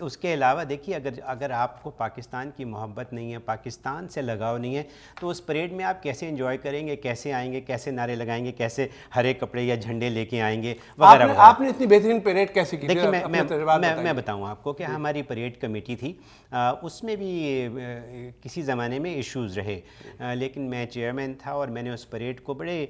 اس کے علاوہ دیکھیے اگر آپ کو پاکستان کی محبت نہیں ہے, پاکستان سے لگاؤ نہیں ہے, تو اس پریڈ میں آپ کیسے انجوائے کریں گے, کیسے آئیں گے, کیسے نعرے لگائیں گے, کیسے ہرے کپڑے یا جھنڈے لے کے آئیں گے وغیرہ وغیرہ. آپ نے اتنی بہترین پریڈ کیسے کی؟ دیکھیے میں بتاؤں آپ کو کہ ہماری پریڈ کمیٹی تھی, اس میں بھی کسی زمانے میں ایشوز رہے, لیکن میں چیئرمین تھا اور میں نے اس پریڈ کو بڑے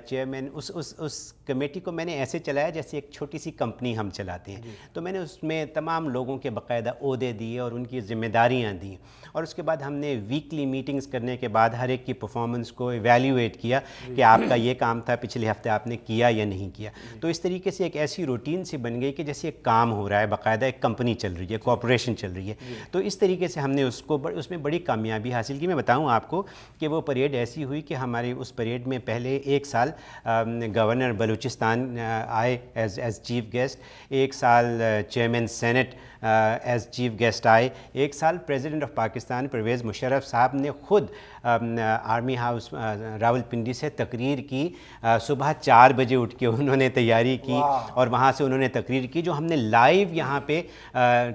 چیئرمین اس کمیٹی کو میں نے ایسے چلایا جیسے ایک چھوٹی سی کمپنی ہم چلاتے ہیں. تو میں نے اس میں تمام لوگوں کے باقاعدہ عہدے دیے اور ان کی ذمہ داریاں دیں, اور اس کے بعد ہم نے ویکلی میٹنگز کرنے کے بعد ہر ایک کی پرفارمنس کو ایویلیویٹ کیا کہ آپ کا یہ کام تھا پچھلے ہفتے آپ نے کیا یا نہیں کیا. تو اس طریقے سے ایک ایسی روٹین سی بن گئی کہ جیسے ایک کام ہو رہا ہے, باقاعدہ ایک کمپنی چل رہی ہے, کارپوریشن چل رہی ہے. تو اس طریقے سے ہم نے اس میں بڑی کامیابی حاصل کی. میں بتاؤں آپ کو کہ وہ پریڈ ایسی ہوئی کہ ہماری اس پریڈ میں پہلے ایک سال گورنر بلوچستان آئے ایز چیف گیسٹ, ایک سال chairman senate as chief guest آئے, ایک سال پریزیڈنٹ آف پاکستان پرویز مشرف صاحب نے خود آرمی ہاؤس راولپنڈی سے تقریر کی. صبح 4 بجے اٹھ کے انہوں نے تیاری کی اور وہاں سے انہوں نے تقریر کی جو ہم نے لائیو یہاں پہ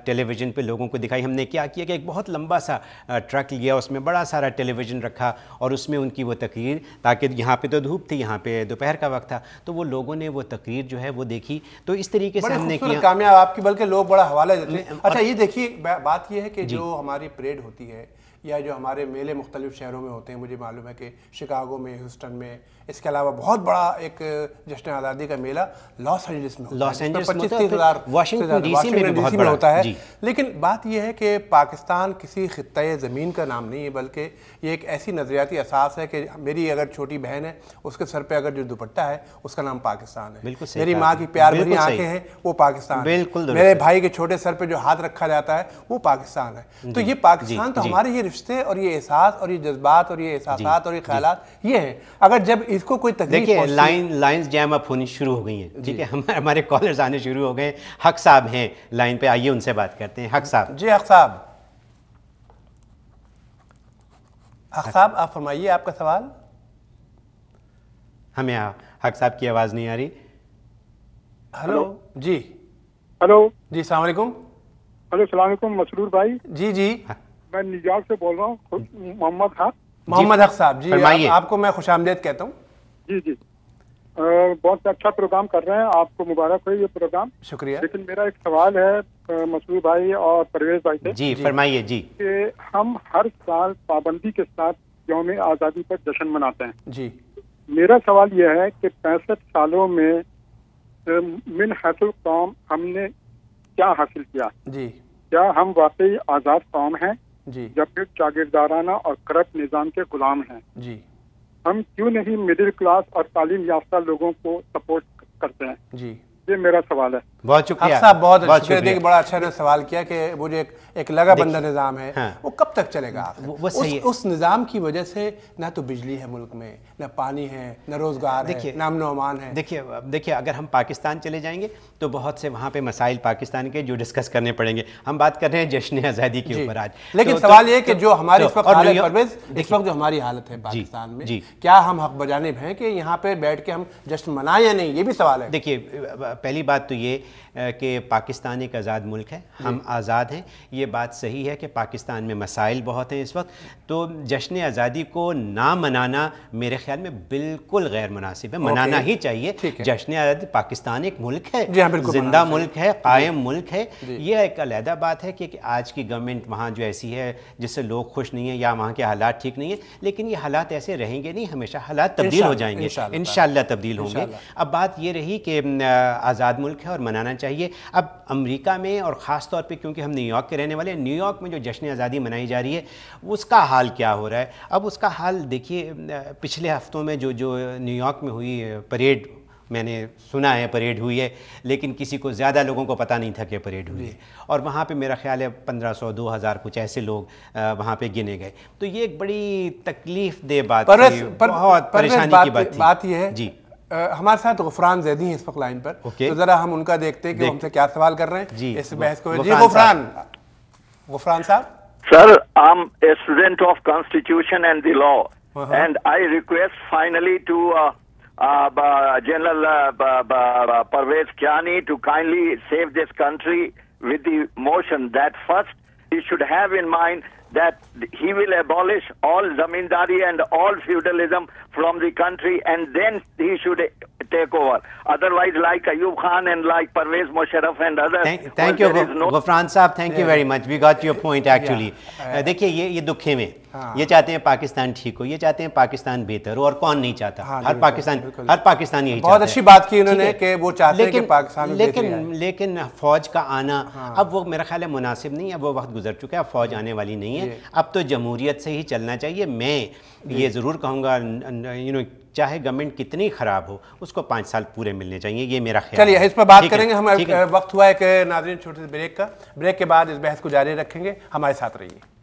ٹیلی ویژن پہ لوگوں کو دکھائی. ہم نے کیا کیا کہ ایک بہت لمبا سا ٹرک لیا, اس میں بڑا سارا ٹیلی ویژن رکھا اور اس میں ان کی وہ تقریر, تاکہ یہاں پہ تو دھوپ تھی, یہاں پہ دوپہر کا وقت تھا, تو وہ لوگوں نے وہ تقریر جو ہے وہ دیکھی. تو اس طریقے سے ہم نے کیا. کامیاب آپ کی, بلکہ لوگ بڑا حوالہ دیتے ہیں. اچھا یہ دیکھیے بات یہ ہے کہ جو ہماری پریڈ ہوتی ہے یا جو ہمارے میلے مختلف شہروں میں ہوتے ہیں, مجھے معلوم ہے کہ شکاگو میں, ہیوسٹن میں, اس کے علاوہ بہت بڑا ایک جشن آزادی کا میلہ لاس اینجلس میں ہوتا ہے, 25,000 واشنگٹن ڈی سی میں ہوتا ہے. لیکن بات یہ ہے کہ پاکستان کسی خطۂ زمین کا نام نہیں ہے, بلکہ یہ ایک ایسی نظریاتی اساس ہے کہ میری اگر چھوٹی بہن ہے اس کے سر پہ اگر جو دوپٹہ ہے اس کا نام پاکستان ہے. میری ماں کی پیار بھری آنکھیں ہیں وہ پاکستان ہے. میرے بھائی کے چھوٹے سر پہ جو ہاتھ رکھا جاتا ہے وہ پاکستان ہے. تو یہ پاکستان تو ہمارے یہ رشتے اور یہ احساس اور یہ جذبات اور یہ احساسات اور یہ خیالات یہ ہیں. اگر جب اس کو کوئی تکلیف دیکھیں لائنز جیم اپ ہونی شروع ہو گئی ہیں, ٹھیک ہے, ہمارے کالرز آنے شروع ہو گئے. حق صاحب ہیں لائن پہ, آئیے ان سے بات کرتے ہیں. حق صاحب. جی حق صاحب. حق صاحب آپ فرمائیے آپ کا سوال. ہمیں حق صاحب کی آواز نہیں آ رہی. ہلو. جی ہلو. جی السلام علیکم. ہلو السلام علیکم مسرور بھائی. جی جی میں نیو یارک سے بول رہا ہوں, محمد حق. محمد حق صاحب جی, آپ کو میں خوش آمدید کہتا ہوں. جی جی بہت اچھا پروگرام کر رہے ہیں, آپ کو مبارک ہو یہ پروگرام. شکریہ. لیکن میرا ایک سوال ہے مسرور بھائی اور پرویز بھائی سے. جی فرمائیے. جی کہ ہم ہر سال پابندی کے ساتھ یوم آزادی پر جشن مناتے ہیں. جی میرا سوال یہ ہے کہ 65 سالوں میں من حیث القوم ہم نے کیا حاصل کیا؟ جی کیا ہم واقعی آزاد قوم ہیں جی جب پھر جاگیردارانہ اور کرپٹ نظام کے غلام ہیں؟ جی ہم کیوں نہیں مڈل کلاس اور تعلیم یافتہ لوگوں کو سپورٹ کرتے ہیں؟ جی یہ میرا سوال ہے. بہت شکریہ صاحب, بہت شکریہ. دیکھیں بڑا اچھا نے سوال کیا کہ وہ جو ایک لگا بندہ نظام ہے وہ کب تک چلے گا؟ اس نظام کی وجہ سے نہ تو بجلی ہے ملک میں, نہ پانی ہے, نہ روزگار ہے, نہ امن و امان ہے. دیکھیے اگر ہم پاکستان چلے جائیں گے تو بہت سے وہاں پہ مسائل پاکستان کے جو ڈسکس کرنے پڑیں گے. ہم بات کر رہے ہیں جشن آزادی کے اوپر آج. لیکن سوال یہ کہ جو ہماری اس وقت حالت پرویز, اس وقت جو ہماری حالت ہے پاکستان میں, کیا ہم حق بجانب ہیں کہ یہاں پہ بیٹھ کے ہم جشن منائیں یا نہیں؟ یہ بھی سوال ہے. دیکھیے پہلی بات تو یہ کہ پاکستان ایک آزاد ملک ہے, ہم آزاد ہیں. یہ بات صحیح ہے کہ پاکستان میں مسائل بہت ہیں اس وقت, تو جشن آزادی کو نہ منانا میرے خیال میں بالکل غیر مناسب ہے. منانا ہی چاہیے. جشن آزادی, پاکستان ایک ملک ہے, زندہ ملک ہے, قائم ملک ہے. یہ ایک علیحدہ بات ہے کہ آج کی گورنمنٹ وہاں جو ایسی ہے جس سے لوگ خوش نہیں ہیں یا وہاں کے حالات ٹھیک نہیں ہیں, لیکن یہ حالات ایسے رہیں گے نہیں, ہمیشہ حالات تبدیل ہو جائیں گے, انشاءاللہ تبدیل ہوں گے. اب بات یہ رہی کہ آزاد ملک ہے اور منانا چاہیے. اب امریکہ میں اور خاص طور پہ کیونکہ ہم نیو یارک کے رہنے والے ہیں, نیو یارک میں جو جشن آزادی منائی جا رہی ہے اس کا حال کیا ہو رہا ہے؟ اب اس کا حال دیکھیے, پچھلے ہفتوں میں جو نیو یارک میں ہوئی پریڈ, میں نے سنا ہے پریڈ ہوئی ہے, لیکن کسی کو زیادہ لوگوں کو پتہ نہیں تھا کہ پریڈ ہوئی ہے, اور وہاں پہ میرا خیال ہے 1500 2000 کچھ ایسے لوگ وہاں پہ گنے گئے. تو یہ ایک بڑی تکلیف دہ بات تھی, بہت پریشانی کی بات تھی. بات یہ ہے جی ہمارے ساتھ غفران زیدی ہیں اس وقت لائن پر, تو ذرا ہم ان کا دیکھتے ہیں کہ ہم سے کیا سوال کر رہے ہیں اس بحث کو. جی غفران صاحب. Sir, I'm a student of Constitution and the law, and I request finally to General Parvez Kiani to kindly save this country with the motion that first he should have in mind that he will abolish all zamindari and all feudalism from the country, and then he should take over. Otherwise, like Ayub Khan and like Parvez Musharraf and others. Thank you, Gufran Saab. Thank you very much. We got your point actually. دیکھیے یہ دکھے میں یہ چاہتے ہیں پاکستان ٹھیک ہو، یہ چاہتے ہیں پاکستان بہتر ہو، اور کون نہیں چاہتا؟ ہر پاکستانی یہی چاہتا ہے. بہت اچھی بات کی انہوں نے کہ وہ چاہتے ہیں کہ پاکستان میں بہتری آئے. لیکن فوج کا آنا اب وہ میرا خیال ہے مناسب نہیں ہے. اب وہ وقت گزر چکا ہے، اب فوج آنے والی نہیں ہے. اب تو جمہوریت سے ہی چلنا چاہیے. میں یہ ضرور کہوں گا چاہے گورنمنٹ کتنی خراب ہو اس کو 5 سال پورے ملنے چاہیے، یہ میرا خیال ہے. چلیے اس پر بات کریں گے. ہم وقت ہوا ہے کہ ناظرین چھوٹے سے بریک کا، بریک کے بعد اس بحث کو جاری رکھیں گے. ہمارے ساتھ رہیے.